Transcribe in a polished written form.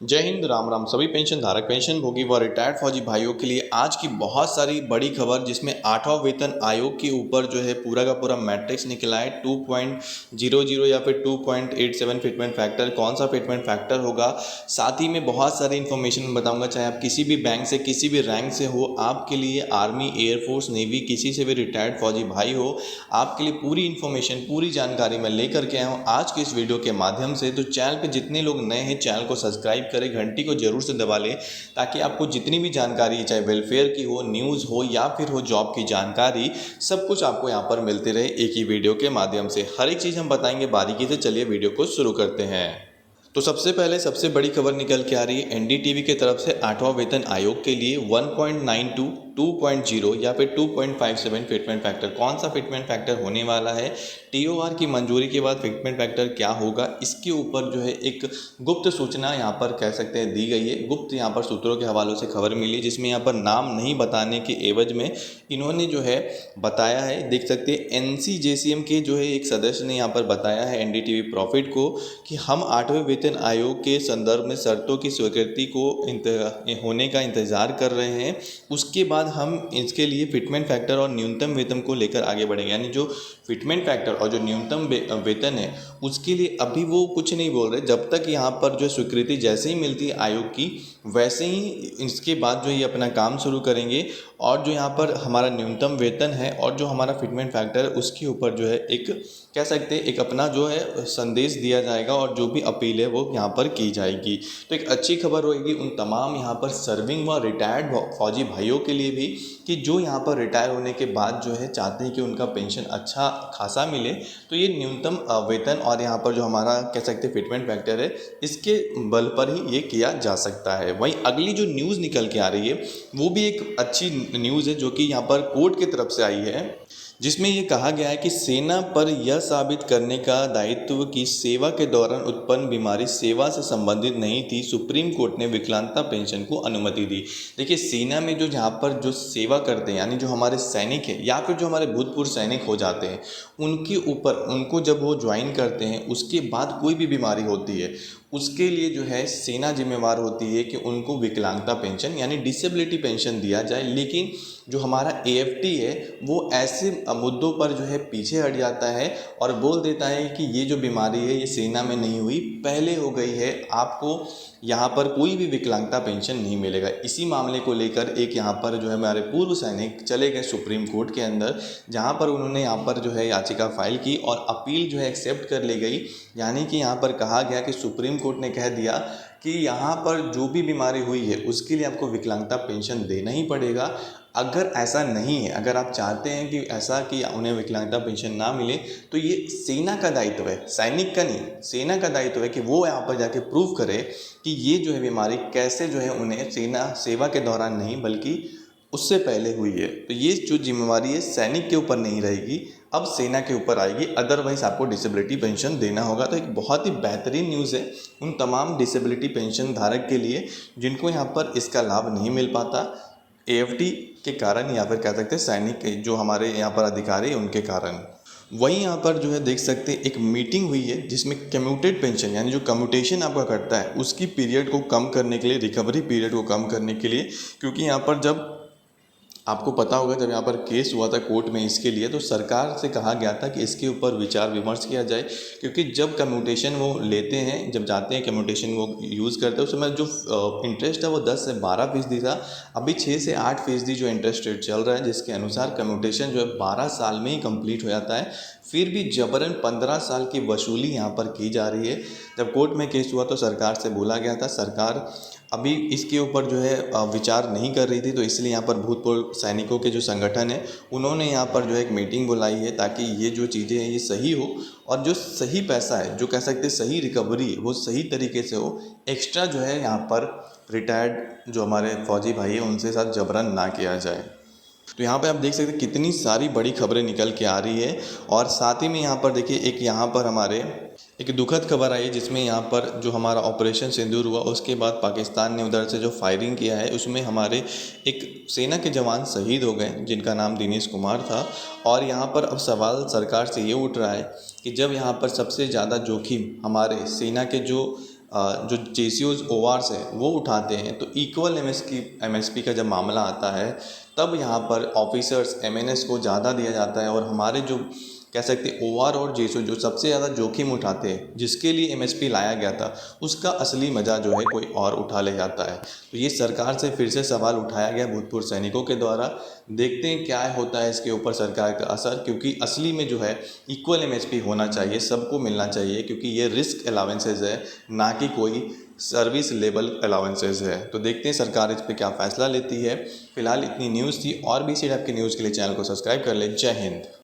जय हिंद, राम राम सभी पेंशन धारक, पेंशन भोगी व रिटायर्ड फौजी भाइयों के लिए आज की बहुत सारी बड़ी खबर, जिसमें 8वां वेतन आयोग के ऊपर जो है पूरा का पूरा मैट्रिक्स निकला है। 2.00 या फिर 2.87 फिटमेंट फैक्टर, कौन सा फिटमेंट फैक्टर होगा। साथ ही में बहुत सारी इन्फॉर्मेशन बताऊंगा, चाहे आप किसी भी बैंक से, किसी भी रैंक से हो, आपके लिए आर्मी, एयरफोर्स, नेवी, किसी से भी रिटायर्ड फौजी भाई हो, आपके लिए पूरी इन्फॉर्मेशन, पूरी जानकारी मैं लेकर के आया हूँ आज के इस वीडियो के माध्यम से। तो चैनल पे जितने लोग नए हैं, चैनल को सब्सक्राइब करें, घंटी को जरूर से दबा लें, ताकि आपको जितनी भी जानकारी, चाहे वेलफेयर की हो, न्यूज़ हो या फिर हो जॉब की जानकारी, सब कुछ आपको यहाँ पर मिलते रहे एक ही वीडियो के माध्यम से। हर एक चीज़ हम बताएंगे बारीकी से। चलिए वीडियो को शुरू करते हैं। तो सबसे पहले सबसे बड़ी खबर निकल के आ रही है एनडीटीवी की तरफ से। 8वां वेतन आयोग के लिए 1.92, 2.0 या फिर 2.57 फिटमेंट फैक्टर, कौन सा फिटमेंट फैक्टर होने वाला है। टीओआर की मंजूरी के बाद फिटमेंट फैक्टर क्या होगा, इसके ऊपर जो है एक गुप्त सूचना यहाँ पर कह सकते हैं दी गई है। गुप्त यहाँ पर सूत्रों के हवालों से खबर मिली, जिसमें यहाँ पर नाम नहीं बताने के एवज में इन्होंने जो है बताया है। देख सकते हैं एनसीजेसीएम के जो है एक सदस्य ने यहाँ पर बताया है एनडीटीवी प्रॉफिट को कि हम 8वें वेतन आयोग के संदर्भ में शर्तों की स्वीकृति को होने का इंतज़ार कर रहे हैं। उसके बाद हम इसके लिए फिटमेंट फैक्टर और न्यूनतम वेतन को लेकर आगे बढ़ेंगे। यानी जो फिटमेंट फैक्टर और जो न्यूनतम वेतन है, उसके लिए अभी वो कुछ नहीं बोल रहे। जब तक यहाँ पर जो स्वीकृति जैसे ही मिलती है आयोग की, वैसे ही इसके बाद जो ये अपना काम शुरू करेंगे। और जो यहाँ पर हमारा न्यूनतम वेतन है और जो हमारा फिटमेंट फैक्टर है, उसके ऊपर जो है एक कह सकते हैं एक अपना जो है संदेश दिया जाएगा, और जो भी अपील है वो यहाँ पर की जाएगी। तो एक अच्छी खबर होगी उन तमाम यहाँ पर सर्विंग व रिटायर्ड फौजी भाइयों के लिए भी, कि जो यहाँ पर रिटायर होने के बाद जो है चाहते हैं कि उनका पेंशन अच्छा खासा मिले। तो ये न्यूनतम वेतन और यहाँ पर जो हमारा कह सकते हैं फिटमेंट फैक्टर है, इसके बल पर ही ये किया जा सकता है। वहीं अगली जो न्यूज़ निकल के आ रही है, वो भी एक अच्छी न्यूज़ है, जो कि यहाँ पर कोर्ट की तरफ से आई है, जिसमें ये कहा गया है कि सेना पर यह साबित करने का दायित्व कि सेवा के दौरान उत्पन्न बीमारी सेवा से संबंधित नहीं थी, सुप्रीम कोर्ट ने विकलांगता पेंशन को अनुमति दी। देखिए, सेना में जो यहाँ पर जो सेवा करते हैं, यानी जो हमारे सैनिक हैं या फिर जो हमारे भूतपूर्व सैनिक हो जाते हैं, उनके ऊपर उनको जब वो ज्वाइन करते हैं, उसके बाद कोई भी बीमारी होती है, उसके लिए जो है सेना जिम्मेवार होती है कि उनको विकलांगता पेंशन यानी डिसेबिलिटी पेंशन दिया जाए। लेकिन जो हमारा एएफटी है, वो ऐसे मुद्दों पर जो है पीछे हट जाता है और बोल देता है कि ये जो बीमारी है ये सेना में नहीं हुई, पहले हो गई है, आपको यहाँ पर कोई भी विकलांगता पेंशन नहीं मिलेगा। इसी मामले को लेकर एक यहाँ पर जो है हमारे पूर्व सैनिक चले गए सुप्रीम कोर्ट के अंदर, जहाँ पर उन्होंने यहाँ पर जो है याचिका फाइल की और अपील जो है एक्सेप्ट कर ली गई। यानी कि यहाँ पर कहा गया कि सुप्रीम कोर्ट ने कह दिया कि यहाँ पर जो भी बीमारी हुई है उसके लिए आपको विकलांगता पेंशन देना ही पड़ेगा। अगर ऐसा नहीं है, अगर आप चाहते हैं कि ऐसा कि उन्हें विकलांगता पेंशन ना मिले, तो ये सेना का दायित्व है, सैनिक का नहीं, सेना का दायित्व है कि वो यहाँ पर जाके प्रूव करे कि ये जो है बीमारी कैसे जो है उन्हें सेना सेवा के दौरान नहीं बल्कि उससे पहले हुई है। तो ये जो जिम्मेवारी है सैनिक के ऊपर नहीं रहेगी, अब सेना के ऊपर आएगी। अदरवाइज़ आपको डिसेबिलिटी पेंशन देना होगा। तो एक बहुत ही बेहतरीन न्यूज़ है उन तमाम डिसेबिलिटी पेंशन धारक के लिए जिनको यहाँ पर इसका लाभ नहीं मिल पाता, एएफटी के कारण या फिर कह सकते हैं सैनिक के जो हमारे यहाँ पर अधिकारी हैं उनके कारण। वहीं यहाँ पर जो है देख सकते हैं एक मीटिंग हुई है, जिसमें कम्यूटेड पेंशन यानी जो कम्यूटेशन आपका कटता है उसकी पीरियड को कम करने के लिए, रिकवरी पीरियड को कम करने के लिए, क्योंकि यहाँ पर जब आपको पता होगा जब यहाँ पर केस हुआ था कोर्ट में इसके लिए, तो सरकार से कहा गया था कि इसके ऊपर विचार विमर्श किया जाए। क्योंकि जब कम्यूटेशन वो लेते हैं, जब जाते हैं कम्यूटेशन वो यूज़ करते हैं, उस समय जो इंटरेस्ट है वो 10 से 12% था। अभी 6 से 8% जो इंटरेस्ट रेट चल रहा है, जिसके अनुसार कम्यूटेशन जो है 12 साल में ही कंप्लीट हो जाता है। फिर भी जबरन 15 साल की वसूली यहाँ पर की जा रही है। जब कोर्ट में केस हुआ तो सरकार से बोला गया था, सरकार अभी इसके ऊपर जो है विचार नहीं कर रही थी। तो इसलिए यहाँ पर भूतपूर्व सैनिकों के जो संगठन है, उन्होंने यहाँ पर जो है एक मीटिंग बुलाई है, ताकि ये जो चीज़ें हैं ये सही हो और जो सही पैसा है, जो कह सकते हैं सही रिकवरी है, वो सही तरीके से हो। एक्स्ट्रा जो है यहाँ पर रिटायर्ड जो हमारे फौजी भाई हैं उनसे साथ जबरन ना किया जाए। तो यहाँ पे आप देख सकते हैं कितनी सारी बड़ी खबरें निकल के आ रही है। और साथ ही में यहाँ पर देखिए एक यहाँ पर हमारे एक दुखद खबर आई, जिसमें यहाँ पर जो हमारा ऑपरेशन सिंदूर हुआ उसके बाद पाकिस्तान ने उधर से जो फायरिंग किया है, उसमें हमारे एक सेना के जवान शहीद हो गए जिनका नाम दिनेश कुमार था। और यहाँ पर अब सवाल सरकार से ये उठ रहा है कि जब यहाँ पर सबसे ज़्यादा जोखिम हमारे सेना के जो जो जेसीओज ओआरस है वो उठाते हैं, तो इक्वल एमएसपी का जब मामला आता है तब यहाँ पर ऑफिसर्स एमएनएस को ज़्यादा दिया जाता है, और हमारे जो कह सकते हैं ओआर और जेसीओ जो सबसे ज़्यादा जोखिम उठाते हैं, जिसके लिए एमएसपी लाया गया था, उसका असली मज़ा जो है कोई और उठा ले जाता है। तो ये सरकार से फिर से सवाल उठाया गया भूतपूर्व सैनिकों के द्वारा। देखते हैं क्या होता है इसके ऊपर सरकार का असर, क्योंकि असली में जो है इक्वल एमएसपी होना चाहिए, सबको मिलना चाहिए, क्योंकि ये रिस्क अलाउंसेस है, ना कि कोई सर्विस लेवल अलाउंसेस है। तो देखते हैं सरकार इस पर क्या फ़ैसला लेती है। फिलहाल इतनी न्यूज़ थी, और भी इसी टाइप की न्यूज़ के लिए चैनल को सब्सक्राइब कर लें। जय हिंद।